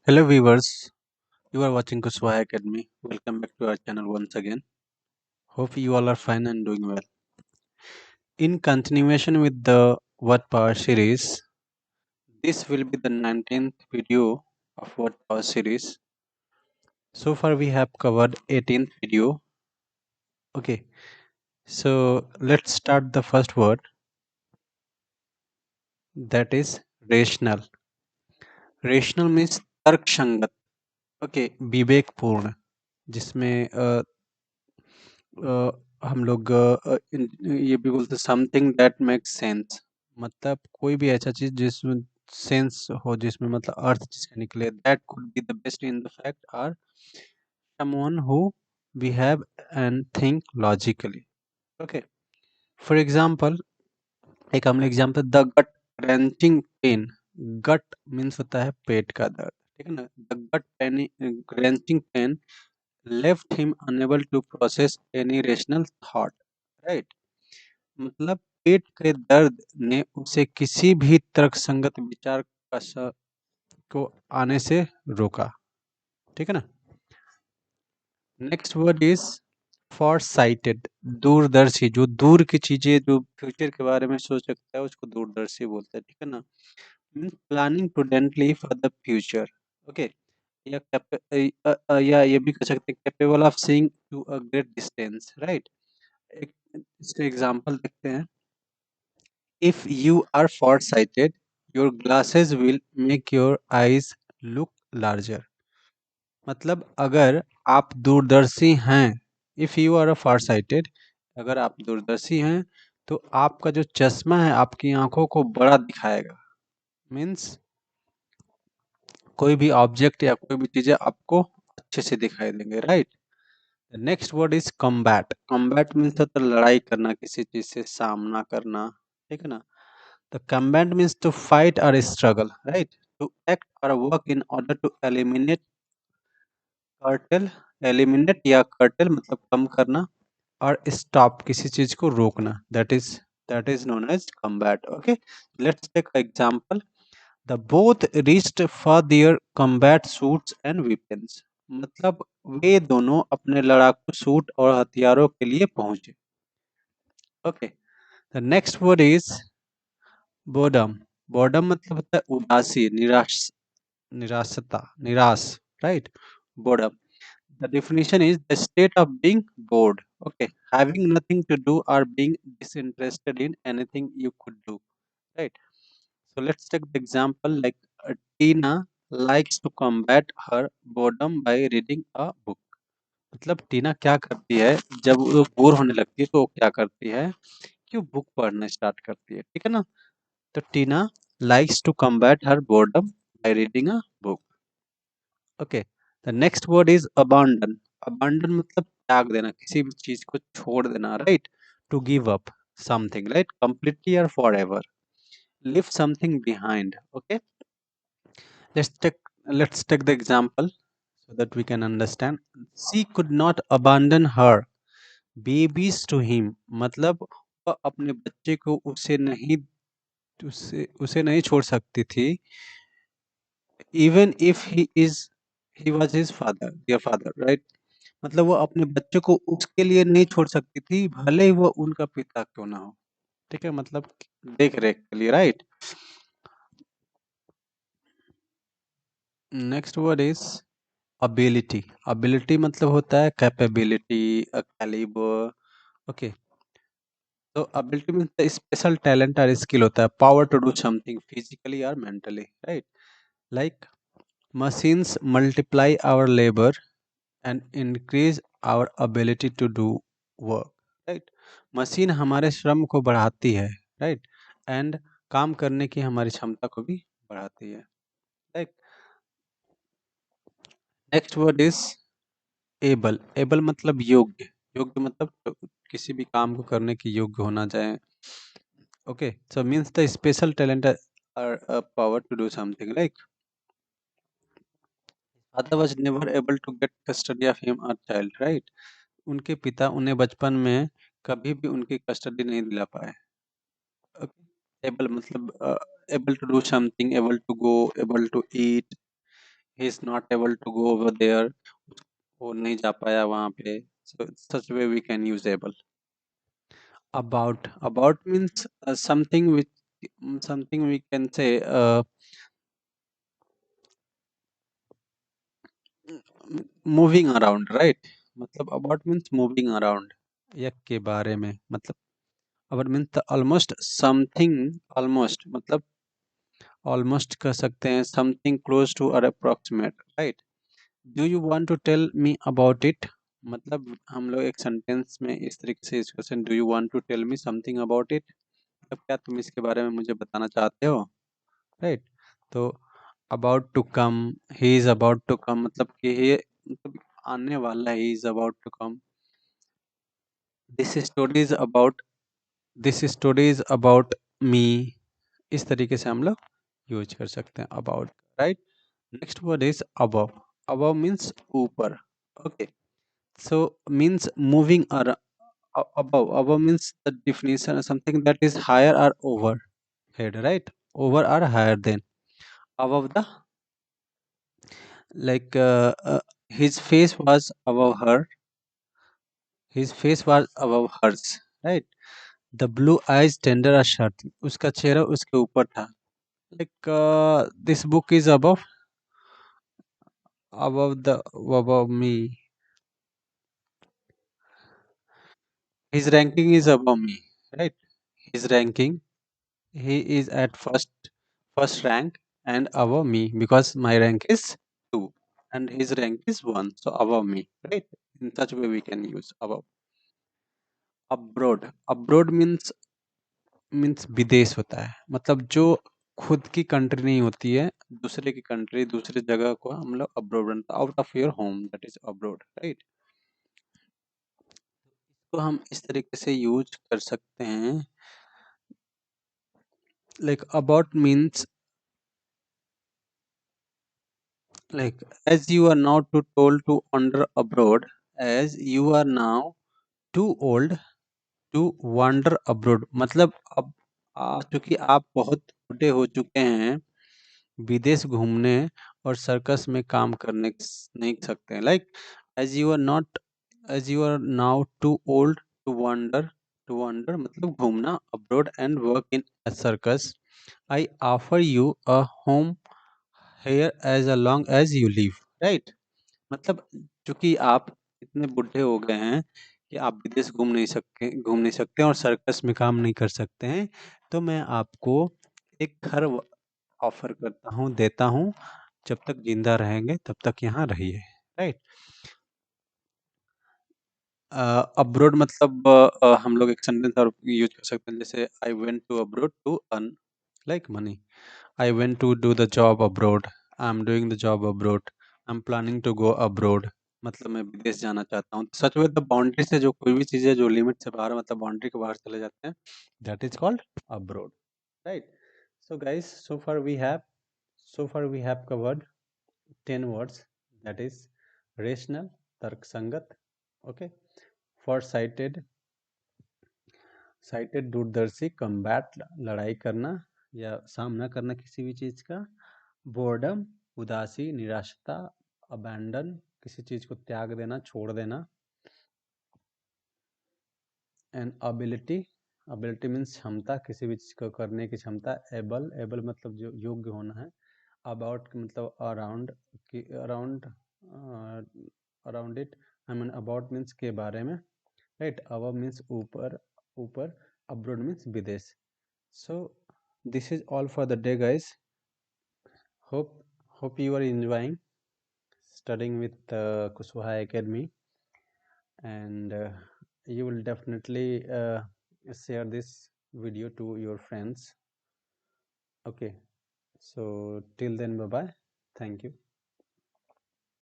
Hello viewers, you are watching Kuswaha Academy. Welcome back to our channel once again. Hope you all are fine and doing well. In continuation with the What Power series, this will be the 19th video of What Power series. So far we have covered 18th video. Okay, so let's start the first word, that is rational. Rational means तर्क संगत. Okay, विवेकपूर्ण, जिसमें हम लोग ये भी बोलते something that makes sense. मतलब कोई भी ऐसा चीज जिसमें सेंस हो, जिसमें मतलब अर्थ जिसका निकले, that could be the best in the fact are someone who behave and think logically. Okay, for example एक हम example, the gut wrenching pain. Gut means होता है पेट का दर्द, ठीक है ना. The gut wrenching pain left him unable to process any rational thought, right. मतलब पेट के दर्द ने उसे किसी भी तर्कसंगत विचार को आने से रोका, ठीक है ना. Next word is far sighted. दूरदर्शी, जो दूर की चीजें, जो फ्यूचर के बारे में सोच सकता है, उसको दूरदर्शी बोलते हैं, ठीक है ना. Means planning prudently for the future. Okay, या ये भी कह सकते हैं capable of seeing to a great distance, right. एक इसका एग्जांपल देखते हैं. If you are far sighted, your glasses will make your eyes look larger. मतलब अगर आप दूरदर्शी हैं, if you are a far sighted, अगर आप दूरदर्शी हैं तो आपका जो चश्मा है आपकी आंखों को बड़ा दिखाएगा. मीन्स कोई भी ऑब्जेक्ट या कोई भी चीजें आपको अच्छे से दिखाई देंगे, right. Next word is combat. Combat means होता है लड़ाई करना, किसी चीज से सामना करना, ठीक है ना. The combat means to fight or struggle, right? To act or work in order to curtail, eliminate या curtail मतलब कम करना, और stop किसी चीज को रोकना. That is known as combat. Okay, let's take an example. The both reached for their combat suits and weapons. मतलब वे दोनों अपने लड़ाकू सूट और हथियारों के लिए पहुंचे. Okay, the next word is boredom. boredom मतलब होता है उदासी, निराशता, निराश, right. boredom. The definition is the state of being bored. Okay, having nothing to do or being disinterested in anything you could do, right. So let's take the example like Tina likes to combat her boredom by reading a book. मतलब टीना क्या करती है जब वो bore होने लगती है तो वो क्या करती है कि वो बुक पढ़ना स्टार्ट करती है, ठीक है ना. तो Tina likes to combat her boredom by reading a book. Okay, the next word is abandon. Abandon मतलब त्याग देना, किसी भी चीज को छोड़ देना, right. To give up something, right, completely और for ever. Leave something behind. Okay, let's take let's take the example so that we can understand. She could not abandon her babies to him. मतलब वह अपने बच्चे को उसे नहीं छोड़ सकती थी. Even if he was his father, their father, right. मतलब वो अपने बच्चे को उसके लिए नहीं छोड़ सकती थी, भले ही वो उनका पिता क्यों ना हो, ठीक है. मतलब देख रेख के लिए, right. Next word is ability. Ability मतलब होता है कैपेबिलिटी, कैलिबर. ओके, तो अबिलिटी मीन्स स्पेशल टैलेंट और स्किल होता है, power to do something physically और mentally, right. Like machines multiply our labour and increase our ability to do work, right. Machine हमारे श्रम को बढ़ाती है, right, and काम करने की हमारी क्षमता को भी बढ़ाती है, right. Next word is able. Able मतलब योग्य. योग्य मतलब किसी भी काम को करने की योग्य होना चाहिए. Okay, so means the special talent or power to do something, like father was never able to get custody of him or child, right. उनके पिता उन्हें बचपन में कभी भी उनकी कस्टडी नहीं दिला पाए. एबल मतलब able to do something, able to go, able to eat, he is not able to go over there, वो नहीं जा पाया वहां पे, so such way we can use able. About means something which something we can say moving around, right? मतलब about means moving around या के बारे में, मतलब about means almost something, almost मतलब ऑलमोस्ट कह सकते हैं समथिंग क्लोज टू और approximate, right? Do you want to tell me about it, मतलब हम लोग एक सेंटेंस में इस तरीके से यूज करते हैं, do you want to tell me something about it, मतलब क्या तुम इसके बारे में मुझे बताना चाहते हो, राइट? तो about to come, he is about to come, मतलब कि ये मतलब आने वाला है, he is about to come. This story is about, this story is about me, इस तरीके से हम लोग यूज कर सकते हैं about, right? Next word is above, above means ऊपर, okay? So means moving above, above means the definition of something that is higher or over head, right? Over or higher than, above the, like his face was above her, his face was above hers, right? The blue eyes tender a shirt, उसका चेहरा उसके ऊपर था, like this book is above the, above me, his ranking is above me, right? His ranking, he is at first rank and above me because my rank is 2 and his rank is 1, so above me, right? In such way we can use above. Abroad, abroad means विदेश होता है, मतलब जो खुद की country नहीं होती है, दूसरे की कंट्री, दूसरी जगह को हम लोग अब्रोड बनता, out of your home, that is abroad, right? तो हम इस तरीके से यूज कर सकते हैं, like about means like as you are now too told to wander abroad, as you are now too old to wander abroad, मतलब अब चूंकि आप बहुत बूढ़े हो चुके हैं विदेश घूमने और सर्कस में काम करने नहीं सकते हैं, like as you are not, as you are now too old to wander, to wander मतलब घूमना abroad and work in a circus, I offer you a home here as a long as you live, right? मतलब चूंकि आप इतने बुढ़े हो गए हैं कि आप विदेश घूम नहीं सकते और सर्कस में काम नहीं कर सकते हैं, तो मैं आपको एक घर ऑफर करता हूँ, देता हूँ, जब तक जिंदा रहेंगे तब तक यहाँ रहिए, राइट? अब्रोड मतलब हम लोग एक सेंटेंस और यूज कर सकते हैं, जैसे I went to abroad to earn like money, I went to do the job abroad. I'm doing the job abroad. I'm planning to go abroad. मतलब मैं विदेश जाना चाहता हूँ, सच में द बाउंड्री से जो कोई भी चीज़ है जो लिमिट से बाहर, मतलब बाउंड्री के बाहर चले जाते हैं, that is called abroad, right? So guys, so far we have covered 10 words, that is rational, तर्क संगत, okay, far-sighted, साइटेड दूरदर्शी, कम्बैट लड़ाई करना या सामना करना किसी भी चीज़ का, बोर्डम उदासी निराशता, अबैंडन किसी चीज़ को त्याग देना छोड़ देना, एंड एबिलिटी, एबिलिटी मीन्स क्षमता, किसी भी चीज़ को करने की क्षमता, एबल, एबल मतलब जो योग्य होना है, अबाउट मतलब around, around, around it, I mean about means के बारे में, राइट? अबव मीन्स ऊपर, ऊपर, अब्रोड मीन्स विदेश। So this is all for the day, guys. Hope you are enjoying studying with Kushwaha Academy, and you will definitely share this video to your friends. Okay, so till then, bye bye. Thank you.